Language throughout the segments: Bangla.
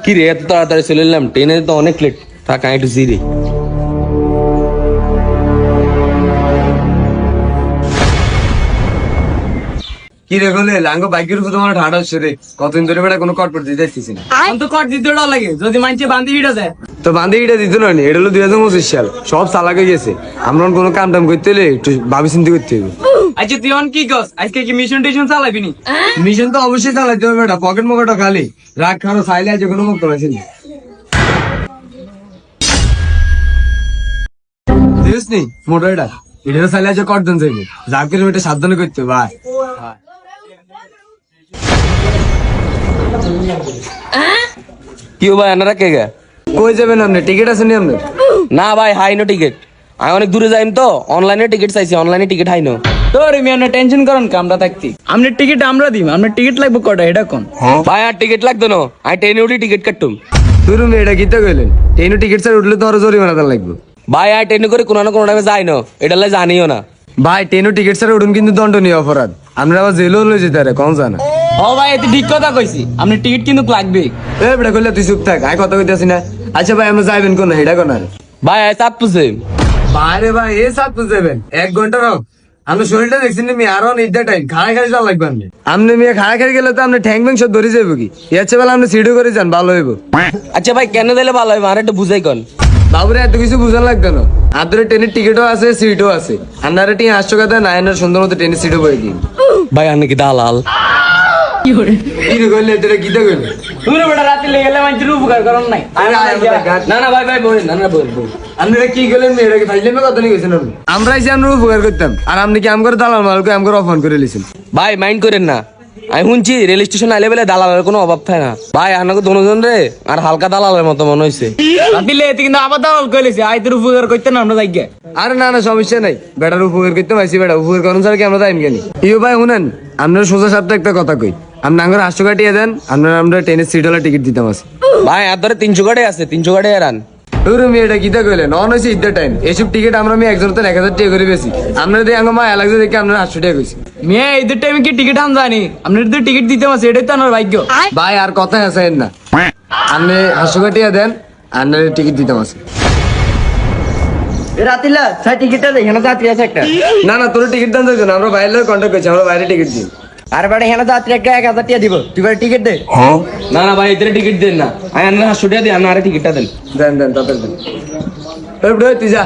কি রে এত তাড়াতাড়ি চলে এলাম, ট্রেনে তো অনেক লেট। থাক আমি একটু জিরে। কি রে বলে লাঙ্গো বাইকের উপর তোমার ঠাড়া হচ্ছে রে, কতদিন ধরে বেটা কোনো কট দিতে যাচ্ছিস না। আমি তো কট দিতে লাগে যদি মানছে বান্ধি ভিড়া যায়। তো বান্ধবীটা দিত না, এটা হলো 2025 সাল, সব চালাক হয়ে গেছে। আমরা কোনো কাম টাম করতে হলে একটু ভাবি চিন্তা করতে হবে। আচ্ছা তুই অন কি কস, আজকে কি মিশন টিশন চালাবি নি? মিশন তো অবশ্যই চালাইতে হবে বেটা, পকেট মকেটও খালি রাগ খানো চাইলে আজ কোনো মুক্ত পাইছি না। বুঝিস নি মোটর এটা এটা চাইলে আজ কট দেন যাইবে, যা করে বেটা সাবধানে করতে হবে ভাই। কি ভাই এনারা কে গে? কই যাবেন আপনি? টিকিট আছে নি আপনার? না ভাই হাইনো টিকিট, আমি অনেক দূরে যাইম তো, অনলাইনে টিকিট চাইছি, অনলাইনে টিকিট হাইনো। তোর মিয়া টেনশন করেন কামটা থাকতি, আমনের টিকিট আমরা দিম, আমনের টিকিট লাগবে কটা এটা কোন? ভাই আর টিকিট লাগতো না, আমি ট্রেনে উঠি টিকিট কাটতুম। তুই রুমে এটা কিতে কইলেন? ট্রেনে টিকিট স্যার উঠলে তো আরো জরিমানা দেওয়া লাগবে। ভাই আর ট্রেনে করে কোনো না কোনো টাইমে যাই না, এটা লাই জানিও না। ভাই ট্রেনে টিকিট স্যার উঠুন কিন্তু দণ্ডনীয় অপরাধ, আপনারা আবার জেলও লয়ে যেতে পারে, কম জানা। ও ভাই এতে ঠিক কথা কইছি, আমনের টিকিট কিন্তু লাগবে। এ বেটা কইলে তুই চুপ থাক, আই কথা কইতাছি না। আচ্ছা ভাই আমরা যাইবেন কোন এটা কোন আর? ভাই চাপ পুষে বাইরে ভাই এ সাত তো যাবেন 1 ঘন্টা রাও। আমরা শরীরটা দেখছি না মি আরো নিট টাইম খাড়া খাড়ি যা লাগবে আপনি। আপনি মিয়া খাড়া খাড়ি গেলে তো আপনি ঠ্যাং ব্যাং সব ধরে যাবো কি? ইয়াচ্ছে বেলা আপনি সিডিও করে যান, ভালো হইব। আচ্ছা ভাই কেন দিলে ভালো হবে, আর একটু বুঝাই কন। বাবুরে এত কিছু বুঝান লাগবে না, আদরে ট্রেনের টিকিটও আছে সিটও আছে, আপনারা টিয়া 800 টাকা না এনার সুন্দর মতো ট্রেনের সিটও বই দিন। ভাই আর নাকি দালাল। কি রে কইলে তোরা কিটা কইলে? তুমি বেটা রাতে লেগে গেলে মানুষের উপকার করন নাই। না না ভাই ভাই বলেন, না না বল। আপনারা কি গেলেন মেয়েটাকে ফাইলেমে কথা নিয়ে গেছেন আপনি? আমরা এসে আমরা উপকার করতাম আর আপনি কি আমগর দালাল মালকে আমগর অফান করে লিছেন। ভাই মাইন্ড করেন না, আমি শুনছি রেল স্টেশন আইলে বেলে দালালের কোনো অভাব থাকে না। ভাই আপনাকে দুজন রে আর হালকা দালালের মতো মনে হয়েছে। রাতে লেগে কিন্তু আবার দালাল কইলেছে আইতের উপকার করতে না আমরা যাই গে। আরে না না সমস্যা নাই, বেটার উপকার করতে পাইছি, বেটা উপকার করুন ছাড়া কি আমরা যাইম কেন? ইউ ভাই শুনেন, আপনার সোজা সাপটা একটা কথা কই, আপনি আঙ্গর 800 কাটিয়ে দেন, আপনারা আমরা ট্রেনের সিট হলে টিকিট দিতাম আছে। ভাই আর ধরে 300 গাড়ি আছে, 300 গাড়ি এরান। তুমি এটা কিতা কইলেন? অন হয়েছে ঈদের টাইম, এইসব টিকিট আমরা একজন তো 1000 টাকা করে বেশি, আপনারা দিয়ে আঙ্গ মা লাগছে দেখে আপনারা 800 টাকা কইছি। মেয়ে ঈদের টাইমে কি টিকিট আন জানি, আপনার যদি টিকিট দিতে মাসে এটাই তো আমার ভাগ্য। ভাই আর কথা আছে না, আপনি 800 কাটিয়ে দেন, আপনার টিকিট দিতাম আছে। রাতিলা সাই টিকিটটা দেখে না যাত্রী আছে একটা। না না তোর টিকিট দাম যাইতো না, আমরা বাইরে কন্ট্যাক্ট করছি, আমরা বাইরে টিকিট দিই। আর বেটা এখানে যাত্রী একটা 1000 টাকা দিব, তুই বেটা টিকিট দে। না না ভাই এদের টিকিট দেন না, আমি আপনার 800 টাকা দিই, আপনার আরে টিকিটটা দেন। দেন দেন তাদের দেন। তুই যা।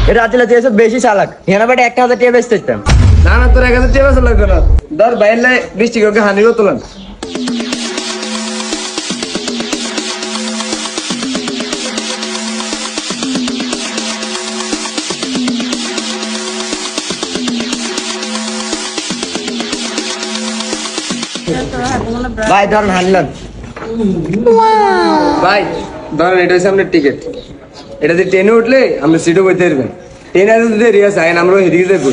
এটা রাতিলা তুই এসব বেশি চালাক, এখানে বেটা 1000 টাকা বেচতে দিতাম। না না তোর 1000 টাকা বেশি লাগবে না, ধর বাইরে 20 টাকা ওকে হানিও তোলান। ভাই ধরেন হানলাম। ভাই ধরেন এটা হচ্ছে আপনার টিকিট, এটাতে ট্রেনে উঠলে আপনি সিটও বইতে পারবেন। ট্রেনে যদি দেরি আছে আইন আমরা হেদিকে যাবো।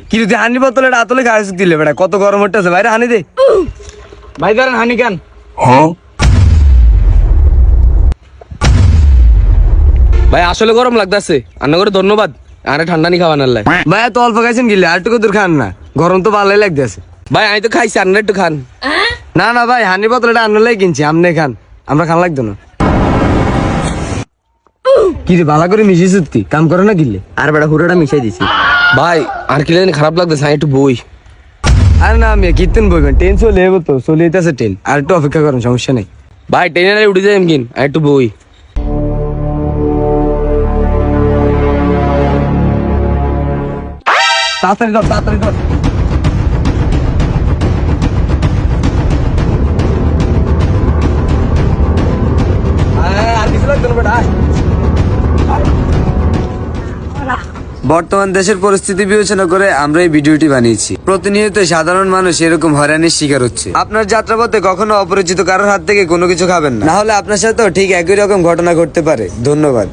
কি যদি হানি বোতলে আতলে খাওয়া দিলে বেটা, কত গরম হচ্ছে বাইরে হানি দে। ভাই ধরেন হানি কেন? ভাই আসলে গরম লাগতাছে, আন্না করে ধন্যবাদ, আরে ঠান্ডা নি খাওয়ান আল্লাহ। ভাই এত অল্প খাইছেন গিলে আর টুকু দূর খান না, গরম তো ভালোই লাগতেছে। ভাই আমি তো খাইছি, আন্না একটু খান। না না ভাই হানি বোতলটা আনলেই কিনছি, আপনি খান, আমরা খান লাগতো না। কি রে ভালো করে মিশিয়ে সত্যি কাম করে না গিলে? আর বেটা হুড়োটা মিশাই দিছি। ভাই আর কি জানি খারাপ লাগতেছে, আমি একটু বই। আরে না আমি কীর্তন বইবেন, ট্রেন চলে যাবো তো, চলে যেতেছে ট্রেন, আর একটু অপেক্ষা করেন, সমস্যা নেই। ভাই ট্রেনে উঠে যাই কিন, আমি একটু বই। তাড়াতাড়ি ধর তাড়াতাড়ি ধর। বর্তমান দেশের পরিস্থিতি বিবেচনা করে আমরা এই ভিডিওটি বানিয়েছি। প্রতিনিয়ত সাধারণ মানুষ এরকম হয়রানির শিকার হচ্ছে। আপনার যাত্রাপথে কখনো অপরিচিত কারোর হাত থেকে কোনো কিছু খাবেন না, না হলে আপনার সাথেও ঠিক একই রকম ঘটনা ঘটতে পারে। ধন্যবাদ।